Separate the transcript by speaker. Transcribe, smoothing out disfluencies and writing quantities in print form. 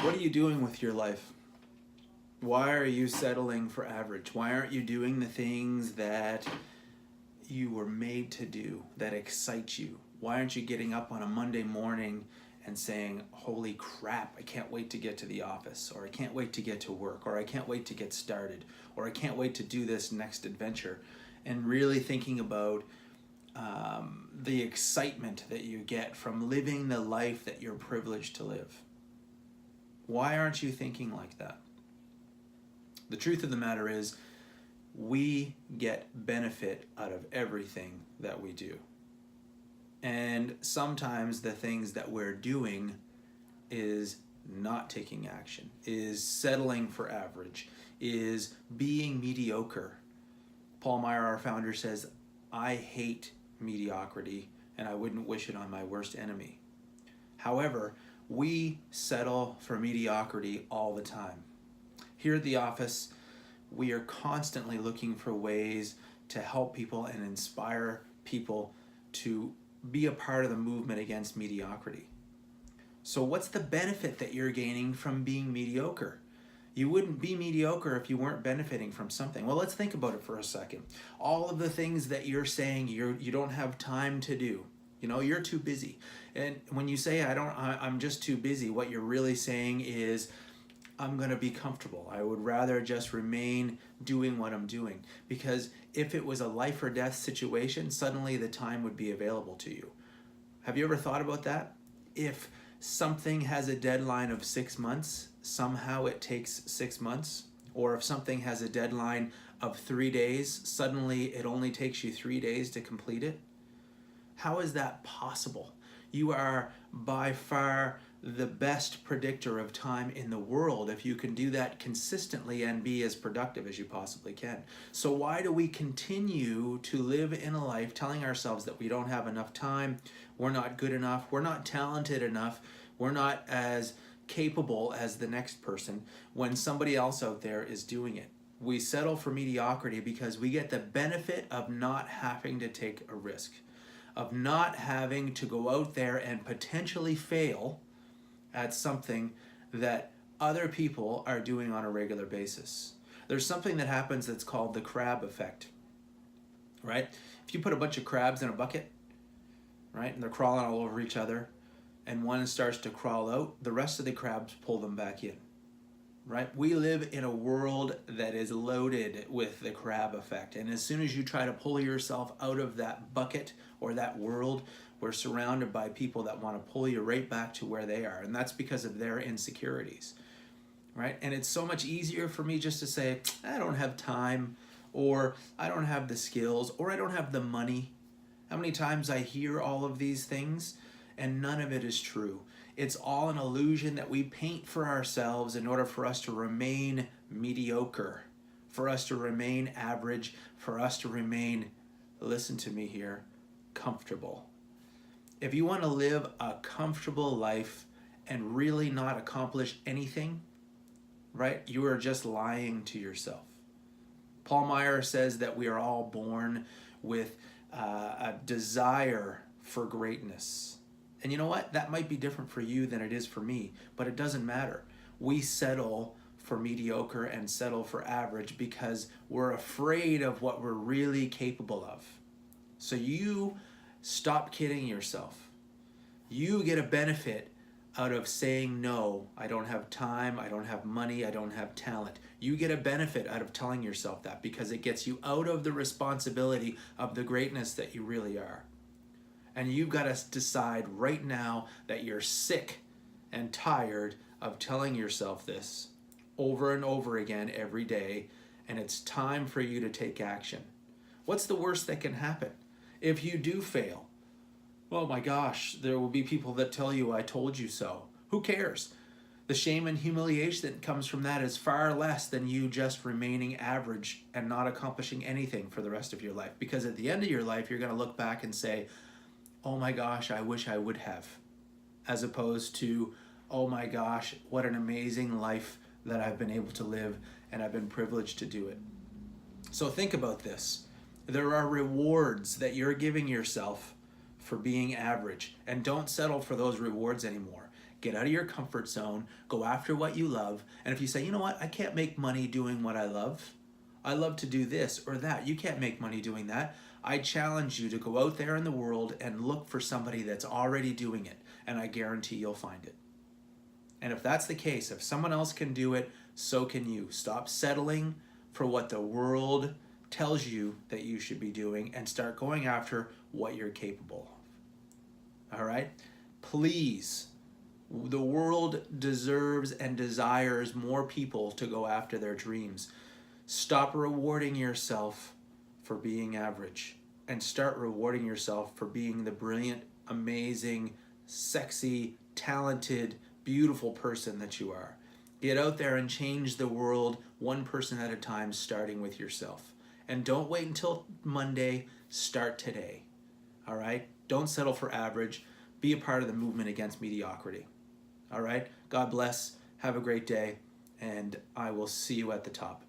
Speaker 1: What are you doing with your life? Why are you settling for average? Why aren't you doing the things that you were made to do, that excite you? Why aren't you getting up on a Monday morning and saying, holy crap, I can't wait to get to the office, or I can't wait to get to work, or I can't wait to get started, or I can't wait to do this next adventure, and really thinking about the excitement that you get from living the life that you're privileged to live? Why aren't you thinking like that? The truth of the matter is, we get benefit out of everything that we do. And sometimes the things that we're doing is not taking action, is settling for average, is being mediocre. Paul Meyer, our founder, says, I hate mediocrity and I wouldn't wish it on my worst enemy. However, we settle for mediocrity all the time. Here at the office, we are constantly looking for ways to help people and inspire people to be a part of the movement against mediocrity. So what's the benefit that you're gaining from being mediocre? You wouldn't be mediocre if you weren't benefiting from something. Well, let's think about it for a second. All of the things that you're saying you don't have time to do. You know, you're too busy. And when you say I'm just too busy, what you're really saying is, I'm going to be comfortable. I would rather just remain doing what I'm doing. Because if it was a life or death situation, suddenly the time would be available to you. Have you ever thought about that? If something has a deadline of 6 months, somehow it takes 6 months. Or if something has a deadline of 3 days, suddenly it only takes you 3 days to complete it. How is that possible? You are by far the best predictor of time in the world if you can do that consistently and be as productive as you possibly can. So why do we continue to live in a life telling ourselves that we don't have enough time, we're not good enough, we're not talented enough, we're not as capable as the next person when somebody else out there is doing it? We settle for mediocrity because we get the benefit of not having to take a risk, of not having to go out there and potentially fail at something that other people are doing on a regular basis. There's something that happens that's called the crab effect, right? If you put a bunch of crabs in a bucket, right, and they're crawling all over each other, and one starts to crawl out, the rest of the crabs pull them back in, right? We live in a world that is loaded with the crab effect, and as soon as you try to pull yourself out of that bucket or that world, we're surrounded by people that want to pull you right back to where they are, and that's because of their insecurities, right? And it's so much easier for me just to say, I don't have time, or I don't have the skills, or I don't have the money. How many times I hear all of these things, and none of it is true. It's all an illusion that we paint for ourselves in order for us to remain mediocre, for us to remain average, for us to remain, listen to me here, comfortable. If you want to live a comfortable life and really not accomplish anything, right, you are just lying to yourself. Paul Meyer says that we are all born with a desire for greatness. And you know what? That might be different for you than it is for me, but it doesn't matter. We settle for mediocre and settle for average because we're afraid of what we're really capable of. So you stop kidding yourself. You get a benefit out of saying no. I don't have time, I don't have money, I don't have talent. You get a benefit out of telling yourself that because it gets you out of the responsibility of the greatness that you really are. And you've got to decide right now that you're sick and tired of telling yourself this over and over again every day, and it's time for you to take action. What's the worst that can happen? If you do fail, oh my gosh, there will be people that tell you, I told you so. Who cares? The shame and humiliation that comes from that is far less than you just remaining average and not accomplishing anything for the rest of your life. Because at the end of your life, you're going to look back and say, oh my gosh, I wish I would have. As opposed to, oh my gosh, what an amazing life that I've been able to live and I've been privileged to do it. So think about this. There are rewards that you're giving yourself for being average, and don't settle for those rewards anymore. Get out of your comfort zone, go after what you love. And if you say, you know what, I can't make money doing what I love to do this or that. You can't make money doing that. I challenge you to go out there in the world and look for somebody that's already doing it, and I guarantee you'll find it. And if that's the case, if someone else can do it, so can you. Stop settling for what the world tells you that you should be doing and start going after what you're capable of. All right? Please, the world deserves and desires more people to go after their dreams. Stop rewarding yourself for being average and start rewarding yourself for being the brilliant, amazing, sexy, talented, beautiful person that you are. Get out there and change the world one person at a time, starting with yourself. And don't wait until Monday, start today. All right? Don't settle for average. Be a part of the movement against mediocrity. All right? God bless. Have a great day, and I will see you at the top.